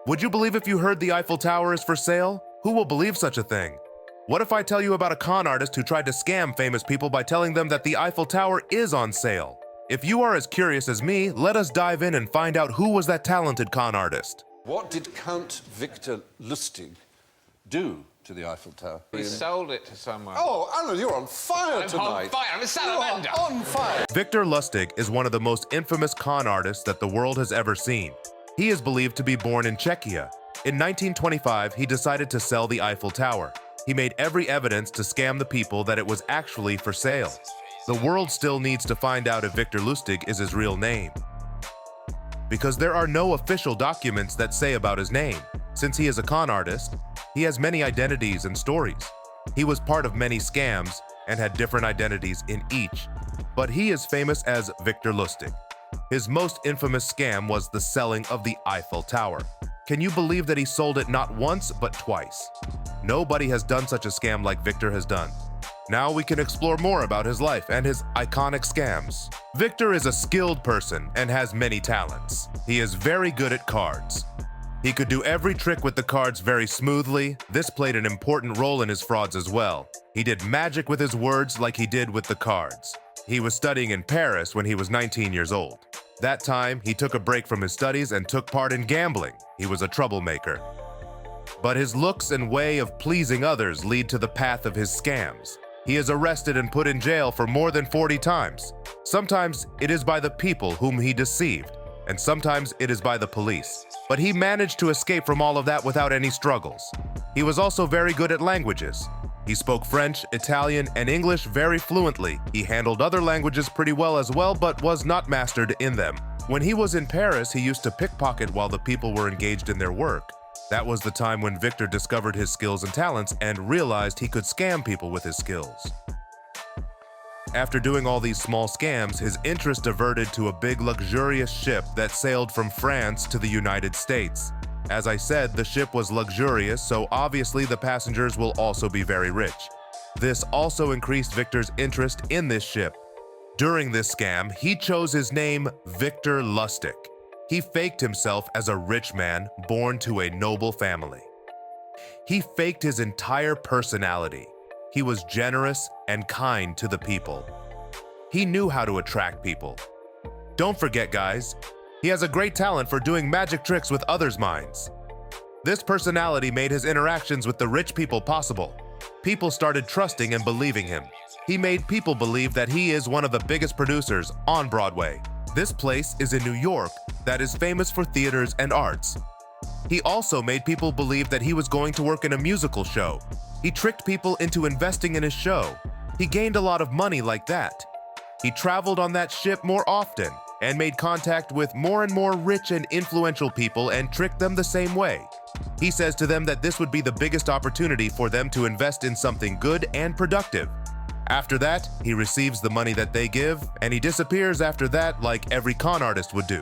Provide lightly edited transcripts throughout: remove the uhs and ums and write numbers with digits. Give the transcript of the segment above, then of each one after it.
Would you believe if you heard the Eiffel Tower is for sale? Who will believe such a thing? What if I tell you about a con artist who tried to scam famous people by telling them that the Eiffel Tower is on sale? If you are as curious as me, let us dive in and find out who was that talented con artist. What did Count Victor Lustig do to the Eiffel Tower? He sold it to someone. Oh, Alan, you're on fire tonight. I'm on fire. I'm a salamander. You're on fire. Victor Lustig is one of the most infamous con artists that the world has ever seen. He is believed to be born in Czechia. In 1925, he decided to sell the Eiffel Tower. He made every evidence to scam the people that it was actually for sale. The world still needs to find out if Victor Lustig is his real name, because there are no official documents that say about his name. Since he is a con artist, he has many identities and stories. He was part of many scams and had different identities in each, but he is famous as Victor Lustig. His most infamous scam was the selling of the Eiffel Tower. Can you believe that he sold it not once, but twice? Nobody has done such a scam like Victor has done. Now we can explore more about his life and his iconic scams. Victor is a skilled person and has many talents. He is very good at cards. He could do every trick with the cards very smoothly. This played an important role in his frauds as well. He did magic with his words like he did with the cards. He was studying in Paris when he was 19 years old. That time, he took a break from his studies and took part in gambling. He was a troublemaker. But his looks and way of pleasing others lead to the path of his scams. He is arrested and put in jail for more than 40 times. Sometimes it is by the people whom he deceived, and sometimes it is by the police. But he managed to escape from all of that without any struggles. He was also very good at languages. He spoke French, Italian, and English very fluently. He handled other languages pretty well as well, but was not mastered in them. When he was in Paris, he used to pickpocket while the people were engaged in their work. That was the time when Victor discovered his skills and talents and realized he could scam people with his skills. After doing all these small scams, his interest diverted to a big luxurious ship that sailed from France to the United States. As I said, the ship was luxurious, so obviously the passengers will also be very rich. This also increased Victor's interest in this ship. During this scam, he chose his name Victor Lustig. He faked himself as a rich man born to a noble family. He faked his entire personality. He was generous and kind to the people. He knew how to attract people. Don't forget, guys, he has a great talent for doing magic tricks with others' minds. This personality made his interactions with the rich people possible. People started trusting and believing him. He made people believe that he is one of the biggest producers on Broadway. This place is in New York that is famous for theaters and arts. He also made people believe that he was going to work in a musical show. He tricked people into investing in his show. He gained a lot of money like that. He traveled on that ship more often and made contact with more and more rich and influential people and tricked them the same way. He says to them that this would be the biggest opportunity for them to invest in something good and productive. After that, he receives the money that they give, and he disappears after that like every con artist would do.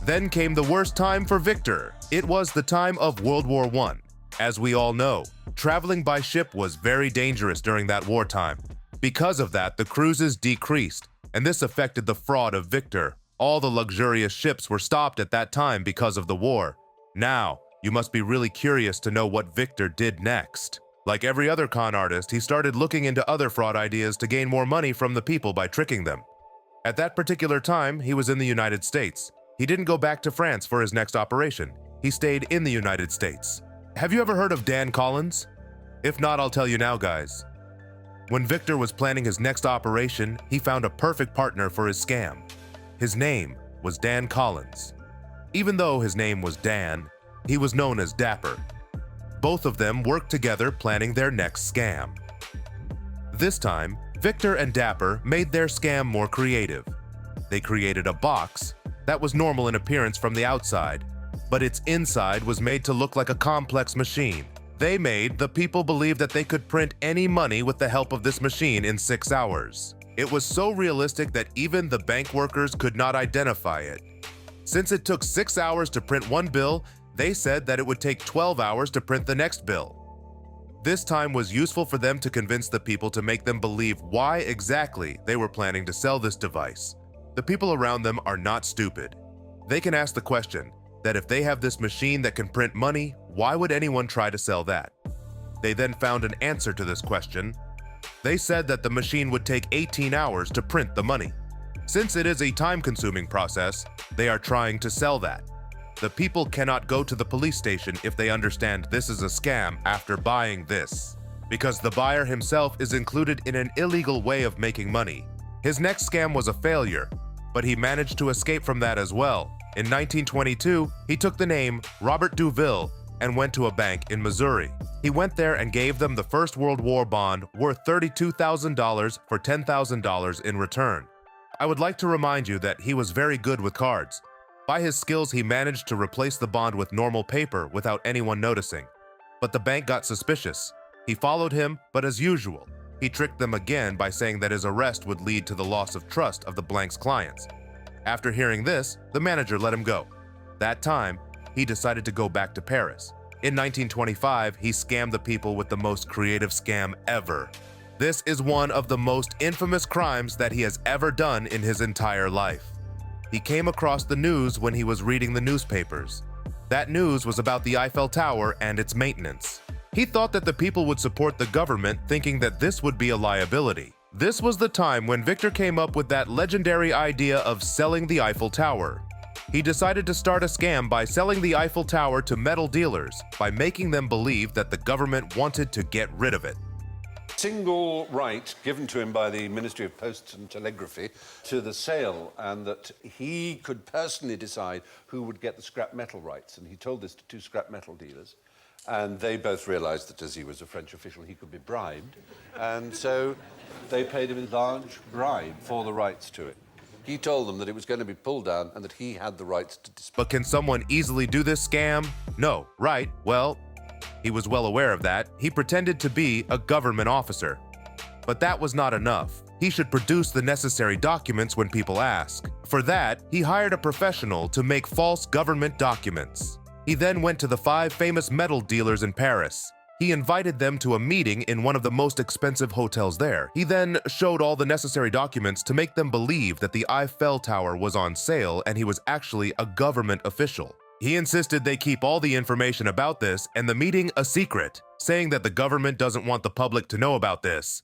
Then came the worst time for Victor. It was the time of World War I. As we all know, traveling by ship was very dangerous during that wartime. Because of that, the cruises decreased, and this affected the fraud of Victor. All the luxurious ships were stopped at that time because of the war. Now, you must be really curious to know what Victor did next. Like every other con artist, he started looking into other fraud ideas to gain more money from the people by tricking them. At that particular time, he was in the United States. He didn't go back to France for his next operation. He stayed in the United States. Have you ever heard of Dan Collins? If not, I'll tell you now, guys. When Victor was planning his next operation, he found a perfect partner for his scam. His name was Dan Collins. Even though his name was Dan, he was known as Dapper. Both of them worked together planning their next scam. This time, Victor and Dapper made their scam more creative. They created a box that was normal in appearance from the outside, but its inside was made to look like a complex machine. They made the people believe that they could print any money with the help of this machine in 6 hours. It was so realistic that even the bank workers could not identify it. Since it took 6 hours to print one bill, they said that it would take 12 hours to print the next bill. This time was useful for them to convince the people to make them believe why exactly they were planning to sell this device. The people around them are not stupid. They can ask the question, that if they have this machine that can print money, why would anyone try to sell that? They then found an answer to this question. They said that the machine would take 18 hours to print the money. Since it is a time-consuming process, they are trying to sell that. The people cannot go to the police station if they understand this is a scam after buying this, because the buyer himself is included in an illegal way of making money. His next scam was a failure, but he managed to escape from that as well. In 1922, he took the name Robert Duville and went to a bank in Missouri. He went there and gave them the First World War bond worth $32,000 for $10,000 in return. I would like to remind you that he was very good with cards. By his skills, he managed to replace the bond with normal paper without anyone noticing. But the bank got suspicious. He followed him, but as usual, he tricked them again by saying that his arrest would lead to the loss of trust of the bank's clients. After hearing this, the manager let him go. That time, he decided to go back to Paris. In 1925, he scammed the people with the most creative scam ever. This is one of the most infamous crimes that he has ever done in his entire life. He came across the news when he was reading the newspapers. That news was about the Eiffel Tower and its maintenance. He thought that the people would support the government, thinking that this would be a liability. This was the time when Victor came up with that legendary idea of selling the Eiffel Tower. He decided to start a scam by selling the Eiffel Tower to metal dealers by making them believe that the government wanted to get rid of it. Single right given to him by the Ministry of Posts and Telegraphy to the sale, and that he could personally decide who would get the scrap metal rights. And he told this to two scrap metal dealers, and they both realized that as he was a French official, he could be bribed. And so they paid him a large bribe for the rights to it. He told them that it was going to be pulled down and that he had the rights to dispose. But can someone easily do this scam? No, right? Well, he was well aware of that. He pretended to be a government officer. But that was not enough. He should produce the necessary documents when people ask. For that, he hired a professional to make false government documents. He then went to the 5 famous metal dealers in Paris. He invited them to a meeting in one of the most expensive hotels there. He then showed all the necessary documents to make them believe that the Eiffel Tower was on sale and he was actually a government official. He insisted they keep all the information about this and the meeting a secret, saying that the government doesn't want the public to know about this.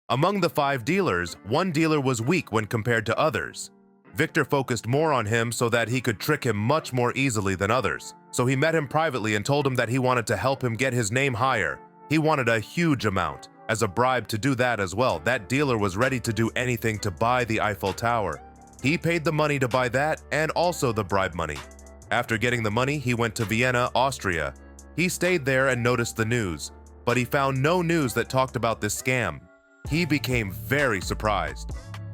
Among the 5 dealers, one dealer was weak when compared to others. Victor focused more on him so that he could trick him much more easily than others. So he met him privately and told him that he wanted to help him get his name higher. He wanted a huge amount as a bribe to do that as well. That dealer was ready to do anything to buy the Eiffel Tower. He paid the money to buy that and also the bribe money. After getting the money, he went to Vienna, Austria. He stayed there and noticed the news, but he found no news that talked about this scam. He became very surprised.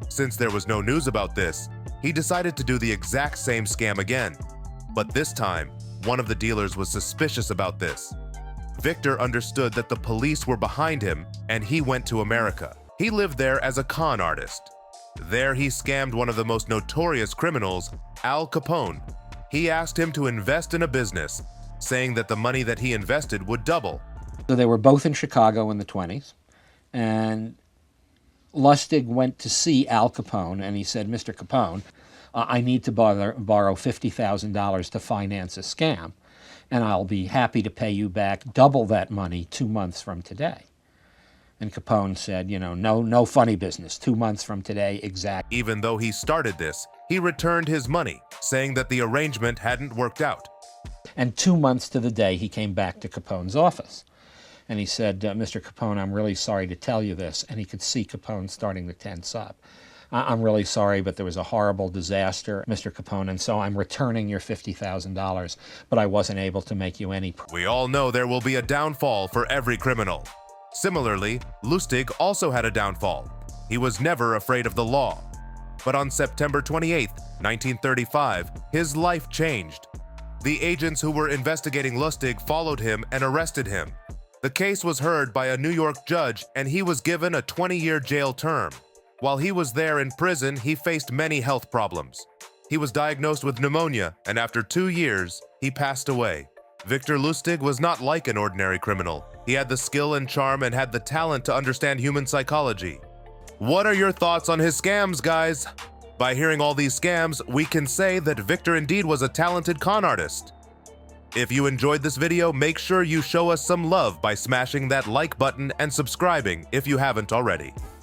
Since there was no news about this, he decided to do the exact same scam again. But this time, one of the dealers was suspicious about this. Victor understood that the police were behind him, and he went to America. He lived there as a con artist. There he scammed one of the most notorious criminals, Al Capone. He asked him to invest in a business, saying that the money that he invested would double. So they were both in Chicago in the 20s, and Lustig went to see Al Capone, and he said, "Mr. Capone, I need to borrow $50,000 to finance a scam, and I'll be happy to pay you back double that money 2 months from today." And Capone said, no funny business, 2 months from today, exactly. Even though he started this, he returned his money, saying that the arrangement hadn't worked out. And 2 months to the day, he came back to Capone's office. And he said, "Mr. Capone, I'm really sorry to tell you this." And he could see Capone starting to tense up. "I'm really sorry, but there was a horrible disaster, Mr. Capone, and so I'm returning your $50,000, but I wasn't able to make you any." We all know there will be a downfall for every criminal. Similarly, Lustig also had a downfall. He was never afraid of the law. But on September 28, 1935, his life changed. The agents who were investigating Lustig followed him and arrested him. The case was heard by a New York judge, and he was given a 20-year jail term. While he was there in prison, he faced many health problems. He was diagnosed with pneumonia, and after 2 years, he passed away. Victor Lustig was not like an ordinary criminal. He had the skill and charm and had the talent to understand human psychology. What are your thoughts on his scams, guys? By hearing all these scams, we can say that Victor indeed was a talented con artist. If you enjoyed this video, make sure you show us some love by smashing that like button and subscribing if you haven't already.